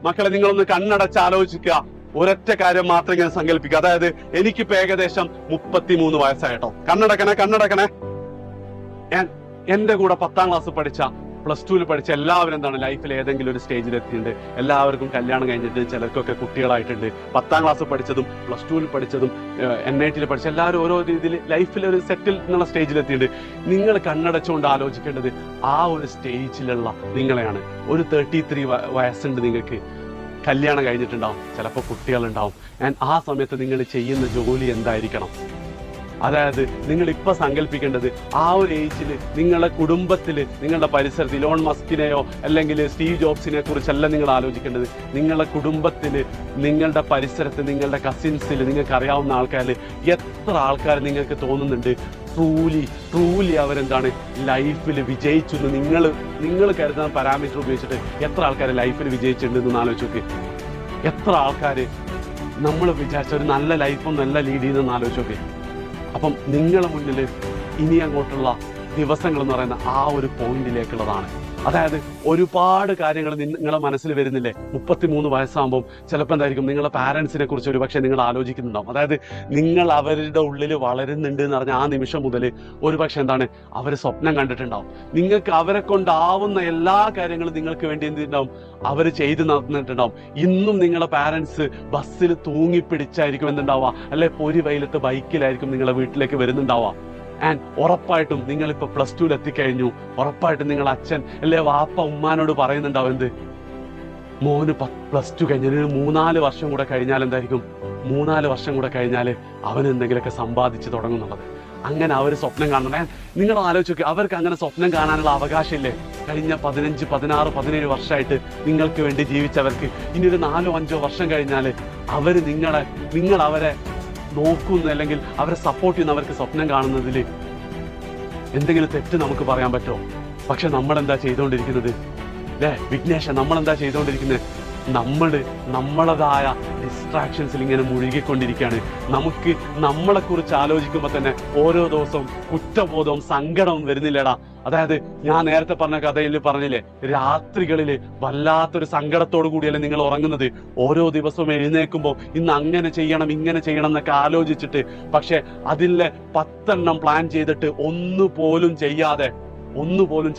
മക്കളെ നിങ്ങളൊന്ന് കണ്ണടച്ച് ആലോചിക്കുക. ഒരൊറ്റ കാര്യം മാത്രം ഇങ്ങനെ സങ്കല്പിക്കുക. അതായത് എനിക്കിപ്പോ ഏകദേശം 33 വയസ്സായിട്ടോ. കണ്ണടക്കണേ. എന്റെ കൂടെ 10ാം ക്ലാസ് പഠിച്ച, +2 പഠിച്ച എല്ലാവരും എന്താണ് ലൈഫിൽ ഏതെങ്കിലും ഒരു സ്റ്റേജിൽ എത്തിയിട്ടുണ്ട്. എല്ലാവർക്കും കല്യാണം കഴിഞ്ഞിട്ട്, ചിലർക്കൊക്കെ കുട്ടികളായിട്ടുണ്ട്. 10ാം ക്ലാസ് പഠിച്ചതും +2 പഠിച്ചതും NIT പഠിച്ച എല്ലാവരും ഓരോ രീതിയിൽ ലൈഫിൽ ഒരു സെറ്റിൽ എന്നുള്ള സ്റ്റേജിൽ എത്തിയിട്ടുണ്ട്. നിങ്ങൾ കണ്ണടച്ചുകൊണ്ട് ആലോചിക്കേണ്ടത് ആ ഒരു സ്റ്റേജിലുള്ള നിങ്ങളെയാണ്. ഒരു 33 വയസ്സുണ്ട് നിങ്ങൾക്ക്, കല്യാണം കഴിഞ്ഞിട്ടുണ്ടാവും, ചിലപ്പോൾ കുട്ടികളുണ്ടാവും. ആ സമയത്ത് നിങ്ങൾ ചെയ്യുന്ന ജോലി എന്തായിരിക്കണം? അതായത് നിങ്ങൾ ഇപ്പൊ സങ്കല്പിക്കേണ്ടത് ആ ഒരു ഏജിൽ നിങ്ങളുടെ കുടുംബത്തിൽ, നിങ്ങളുടെ പരിസരത്ത് ഇലോൺ മസ്കിനെയോ അല്ലെങ്കിൽ സ്റ്റീവ് ജോബ്സിനെ കുറിച്ചല്ല നിങ്ങൾ ആലോചിക്കേണ്ടത്. നിങ്ങളുടെ കുടുംബത്തിൽ, നിങ്ങളുടെ പരിസരത്ത്, നിങ്ങളുടെ കസിൻസിൽ നിങ്ങൾക്ക് അറിയാവുന്ന ആൾക്കാരിൽ എത്ര ആൾക്കാർ നിങ്ങൾക്ക് തോന്നുന്നുണ്ട് ട്രൂലി അവരെന്താണ് ലൈഫിൽ വിജയിച്ചു എന്ന് നിങ്ങൾ കരുതുന്ന പാരാമീറ്റർ ഉപയോഗിച്ചിട്ട് എത്ര ആൾക്കാർ ലൈഫിൽ വിജയിച്ചിട്ടുണ്ടെന്ന് ആലോചിച്ച് നോക്ക്. എത്ര ആൾക്കാർ നമ്മൾ വിചാരിച്ച ഒരു നല്ല ലൈഫും നല്ല ലീഡ് ചെയ്യുന്നതെന്ന് ആലോചിച്ച് നോക്ക്. അപ്പം നിങ്ങളുടെ മുന്നിൽ ഇനി അങ്ങോട്ടുള്ള ദിവസങ്ങൾ എന്ന് പറയുന്ന ആ ഒരു പോയിന്റിലേക്കുള്ളതാണ്. അതായത് ഒരുപാട് കാര്യങ്ങൾ നിങ്ങളുടെ മനസ്സിൽ വരുന്നില്ലേ? 33 വയസ്സാകുമ്പോൾ ചിലപ്പോൾ എന്തായിരിക്കും നിങ്ങളുടെ പാരൻസിനെ കുറിച്ച് ഒരു പക്ഷേ നിങ്ങൾ ആലോചിക്കുന്നുണ്ടാവും. അതായത് നിങ്ങൾ അവരുടെ ഉള്ളിൽ വളരുന്നുണ്ട് എന്ന് പറഞ്ഞ ആ നിമിഷം മുതൽ ഒരു പക്ഷേ എന്താണ് അവർ സ്വപ്നം കണ്ടിട്ടുണ്ടാവും. നിങ്ങൾക്ക് അവരെ കൊണ്ടാവുന്ന എല്ലാ കാര്യങ്ങളും നിങ്ങൾക്ക് വേണ്ടി എന്തുണ്ടാവും അവർ ചെയ്ത് നടന്നിട്ടുണ്ടാവും. ഇന്നും നിങ്ങളുടെ പാരൻസ് ബസ്സിൽ തൂങ്ങിപ്പിടിച്ചായിരിക്കും എന്തുണ്ടാവുക, അല്ലെ പൊരി വെയിലത്ത് ബൈക്കിലായിരിക്കും നിങ്ങളുടെ വീട്ടിലേക്ക് വരുന്നുണ്ടാവുക. ഉറപ്പായിട്ടും നിങ്ങളിപ്പോൾ +2 എത്തിക്കഴിഞ്ഞു. ഉറപ്പായിട്ടും നിങ്ങൾ അച്ഛൻ അല്ലെ വാപ്പ ഉമ്മാനോട് പറയുന്നുണ്ടാവും, എന്ത് മോന് +2 കഴിഞ്ഞ 3-4 വർഷം കൂടെ കഴിഞ്ഞാൽ എന്തായിരിക്കും, 3-4 വർഷം കൂടെ കഴിഞ്ഞാൽ അവൻ എന്തെങ്കിലുമൊക്കെ സമ്പാദിച്ച് തുടങ്ങുന്നുള്ളത്. അങ്ങനെ അവർ സ്വപ്നം കാണണം. നിങ്ങൾ ആലോചിച്ച് നോക്കി, അവർക്ക് അങ്ങനെ സ്വപ്നം കാണാനുള്ള അവകാശമില്ലേ? കഴിഞ്ഞ 15, 16, 17 വർഷമായിട്ട് നിങ്ങൾക്ക് വേണ്ടി ജീവിച്ചവർക്ക് ഇനി ഒരു 4-5 വർഷം കഴിഞ്ഞാൽ നിങ്ങൾ അവരെ നോക്കുന്നു അല്ലെങ്കിൽ അവരെ സപ്പോർട്ട് ചെയ്യുന്നവർക്ക് സ്വപ്നം കാണുന്നതിൽ എന്തെങ്കിലും തെറ്റ് നമുക്ക് പറയാൻ പറ്റുമോ? പക്ഷെ നമ്മളെന്താ ചെയ്തുകൊണ്ടിരിക്കുന്നത് അല്ലേ വിഘ്നേഷ? നമ്മളെന്താ ചെയ്തുകൊണ്ടിരിക്കുന്നത്? നമ്മളതായ ഡിസ്ട്രാക്ഷൻസിൽ ഇങ്ങനെ മുഴുകിക്കൊണ്ടിരിക്കുകയാണ്. നമുക്ക് നമ്മളെക്കുറിച്ച് ആലോചിക്കുമ്പോൾ തന്നെ ഓരോ ദിവസവും കുറ്റബോധവും സങ്കടവും വരുന്നില്ലേടാ? അതായത് ഞാൻ നേരത്തെ പറഞ്ഞ കഥയിൽ പറഞ്ഞില്ലേ, രാത്രികളിൽ വല്ലാത്തൊരു സങ്കടത്തോടു കൂടിയല്ലേ നിങ്ങൾ ഉറങ്ങുന്നത്. ഓരോ ദിവസവും എഴുന്നേൽക്കുമ്പോൾ ഇന്ന് അങ്ങനെ ചെയ്യണം ഇങ്ങനെ ചെയ്യണം എന്നൊക്കെ ആലോചിച്ചിട്ട്, പക്ഷെ അതിലെ 10 എണ്ണം പ്ലാൻ ചെയ്തിട്ട് ഒന്നുപോലും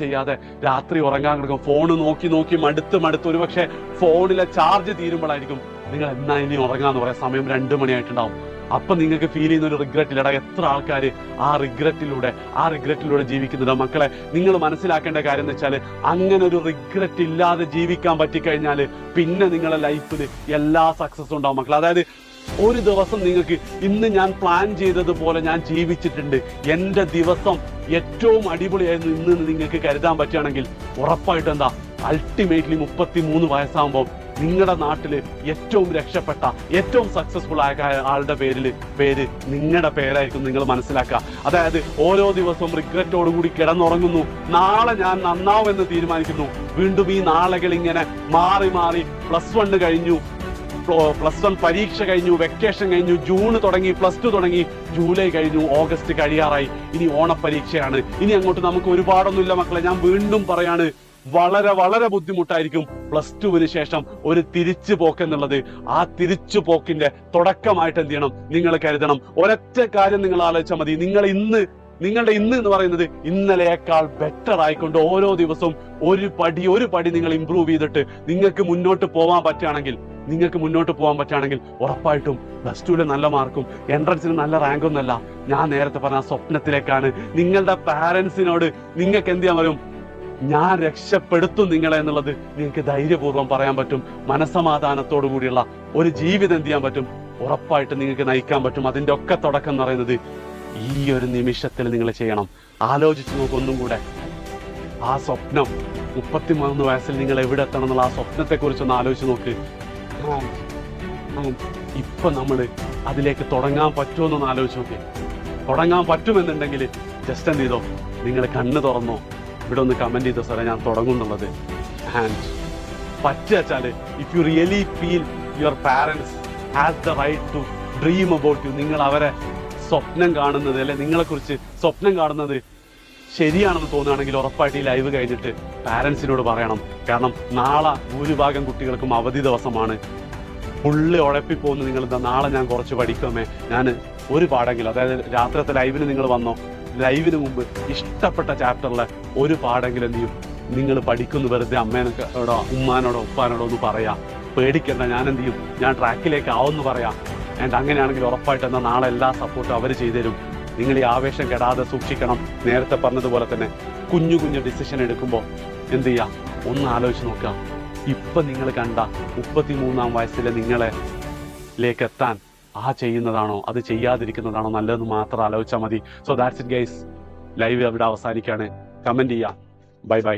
ചെയ്യാതെ രാത്രി ഉറങ്ങാൻ കിടക്കും. ഫോണ് നോക്കി മടുത്ത് ഒരുപക്ഷെ ഫോണിലെ ചാർജ് തീരുമ്പോഴായിരിക്കും നിങ്ങൾ എന്നാ ഇനി ഉറങ്ങാന്ന് പറയാം. സമയം 2 മണിയായിട്ടുണ്ടാവും. അപ്പൊ നിങ്ങൾക്ക് ഫീൽ ചെയ്യുന്ന ഒരു റിഗ്രറ്റ് ഇല്ലടാ. എത്ര ആൾക്കാർ ആ റിഗ്രറ്റിലൂടെ ജീവിക്കുന്നുണ്ട്. മക്കളെ, നിങ്ങൾ മനസ്സിലാക്കേണ്ട കാര്യം എന്ന് വെച്ചാൽ, അങ്ങനെ ഒരു റിഗ്രറ്റ് ഇല്ലാതെ ജീവിക്കാൻ പറ്റിക്കഴിഞ്ഞാൽ പിന്നെ നിങ്ങളുടെ ലൈഫിൽ എല്ലാ സക്സസും ഉണ്ടാവും മക്കളെ. അതായത് ഒരു ദിവസം നിങ്ങൾക്ക് ഇന്ന് ഞാൻ പ്ലാൻ ചെയ്തതുപോലെ ഞാൻ ജീവിച്ചിട്ടുണ്ട്, എൻ്റെ ദിവസം ഏറ്റവും അടിപൊളിയായിരുന്നു ഇന്ന് നിങ്ങൾക്ക് കരുതാൻ പറ്റുകയാണെങ്കിൽ ഉറപ്പായിട്ട് എന്താ അൾട്ടിമേറ്റ്ലി 33 വയസ്സാകുമ്പോൾ നിങ്ങളുടെ നാട്ടില് ഏറ്റവും രക്ഷപ്പെട്ട ഏറ്റവും സക്സസ്ഫുൾ ആയ ആളുടെ പേര് നിങ്ങളുടെ പേരായിരിക്കും നിങ്ങൾ മനസ്സിലാക്കുക. അതായത് ഓരോ ദിവസവും റിഗ്രറ്റോടുകൂടി കിടന്നുറങ്ങുന്നു. നാളെ ഞാൻ നന്നാവുമെന്ന് തീരുമാനിക്കുന്നു. വീണ്ടും ഈ നാളുകൾ ഇങ്ങനെ മാറി +1 കഴിഞ്ഞു, +1 പരീക്ഷ കഴിഞ്ഞു, വെക്കേഷൻ കഴിഞ്ഞു, ജൂൺ തുടങ്ങി, +2 തുടങ്ങി, ജൂലൈ കഴിഞ്ഞു, ഓഗസ്റ്റ് കഴിയാറായി. ഇനി ഓണപ്പരീക്ഷയാണ്. ഇനി അങ്ങോട്ട് നമുക്ക് ഒരുപാടൊന്നുമില്ല മക്കളെ. ഞാൻ വീണ്ടും പറയാണ്, വളരെ ബുദ്ധിമുട്ടായിരിക്കും +2 ശേഷം ഒരു തിരിച്ചു പോക്ക് എന്നുള്ളത്. ആ തിരിച്ചു പോക്കിന്റെ തുടക്കമായിട്ട് എന്ത് ചെയ്യണം നിങ്ങൾ കരുതണം. ഒരൊറ്റ കാര്യം നിങ്ങൾ ആലോചിച്ചാൽ മതി. നിങ്ങളുടെ ഇന്ന് എന്ന് പറയുന്നത് ഇന്നലെയേക്കാൾ ബെറ്റർ ആയിക്കൊണ്ട് ഓരോ ദിവസവും ഒരു പടി നിങ്ങൾ ഇംപ്രൂവ് ചെയ്തിട്ട് നിങ്ങൾക്ക് മുന്നോട്ട് പോകാൻ പറ്റുകയാണെങ്കിൽ ഉറപ്പായിട്ടും +2 നല്ല മാർക്കും എൻട്രൻസിന് നല്ല റാങ്കും എന്നല്ല, ഞാൻ നേരത്തെ പറഞ്ഞ സ്വപ്നത്തിലേക്കാണ്. നിങ്ങളുടെ പാരൻസിനോട് നിങ്ങൾക്ക് എന്ത് ചെയ്യാൻ വരും, ഞാൻ രക്ഷപ്പെടുത്തും നിങ്ങളെ എന്നുള്ളത് നിങ്ങൾക്ക് ധൈര്യപൂർവ്വം പറയാൻ പറ്റും. മനസ്സമാധാനത്തോടു കൂടിയുള്ള ഒരു ജീവിതം എന്ത് ചെയ്യാൻ പറ്റും, ഉറപ്പായിട്ട് നിങ്ങൾക്ക് നയിക്കാൻ പറ്റും. അതിൻ്റെ ഒക്കെ തുടക്കം എന്ന് പറയുന്നത് ഈ ഒരു നിമിഷത്തിൽ നിങ്ങൾ ചെയ്യണം. ആലോചിച്ച് നോക്കൊന്നും കൂടെ. ആ സ്വപ്നം 33 വയസ്സിൽ നിങ്ങൾ എവിടെ എത്തണം എന്നുള്ള ആ സ്വപ്നത്തെക്കുറിച്ചൊന്ന് ആലോചിച്ച് നോക്ക്. ഇപ്പൊ നമ്മൾ അതിലേക്ക് തുടങ്ങാൻ പറ്റുമെന്നൊന്ന് ആലോചിച്ച് നോക്കി. തുടങ്ങാൻ പറ്റുമെന്നുണ്ടെങ്കിൽ ജസ്റ്റ് എന്ത് ചെയ്തോ, നിങ്ങൾ കണ്ണ് തുറന്നോ, ഇവിടെ ഒന്ന് കമന്റ് ചെയ്തോ, സാറേ ഞാൻ തുടങ്ങുന്നുള്ളത്. ആൻഡ് പറ്റുവെച്ചാല് if you really feel your parents has the right to dream about you, നിങ്ങൾ അവരെ സ്വപ്നം കാണുന്നത് അല്ലെ നിങ്ങളെക്കുറിച്ച് സ്വപ്നം കാണുന്നത് ശരിയാണെന്ന് തോന്നുകയാണെങ്കിൽ ഉറപ്പായിട്ട് ഈ ലൈവ് കഴിഞ്ഞിട്ട് പാരൻസിനോട് പറയണം. കാരണം നാളെ ഭൂരിഭാഗം കുട്ടികൾക്കും അവധി ദിവസമാണ്. ഫുള്ള് ഉഴപ്പിപ്പോന്ന് നിങ്ങൾ നാളെ ഞാൻ കുറച്ച് പഠിക്കുമേ, ഞാൻ ഒരു പാടെങ്കിലും, അതായത് രാത്രിയത്തെ ലൈവിന് നിങ്ങൾ വന്നോ, ലൈവിന് മുമ്പ് ഇഷ്ടപ്പെട്ട ചാപ്റ്ററിലെ ഒരു പാടെങ്കിലും എന്ത് ചെയ്യും നിങ്ങൾ പഠിക്കുന്നു. വെറുതെ അമ്മേനോടോ ഉമ്മാനോടോ ഉപ്പാനോടോ ഒന്ന് പറയാം, പേടിക്കണ്ട, ഞാൻ എന്ത് ചെയ്യും, ഞാൻ ട്രാക്കിലേക്ക് ആവുമെന്ന് പറയാം. ആൻഡ് അങ്ങനെയാണെങ്കിൽ ഉറപ്പായിട്ട് എന്നാൽ നാളെ എല്ലാ സപ്പോർട്ടും അവർ ചെയ്തുതരും. നിങ്ങൾ ഈ ആവേശം കെടാതെ സൂക്ഷിക്കണം. നേരത്തെ പറഞ്ഞതുപോലെ തന്നെ കുഞ്ഞു കുഞ്ഞു ഡിസിഷൻ എടുക്കുമ്പോൾ എന്ത് ചെയ്യാം, ഒന്ന് ആലോചിച്ച് നോക്കുക. ഇപ്പം നിങ്ങൾ കണ്ട 33-ാം വയസ്സിലെ നിങ്ങളിലേക്ക് എത്താൻ ചെയ്യുന്നതാണോ അത് ചെയ്യാതിരിക്കുന്നതാണോ നല്ലതെന്ന് മാത്രം ആലോചിച്ചാൽ മതി. So that's it guys. Live അവിടെ അവസാനിക്കുകയാണ്. കമന്റ് ചെയ്യാം. Bye bye.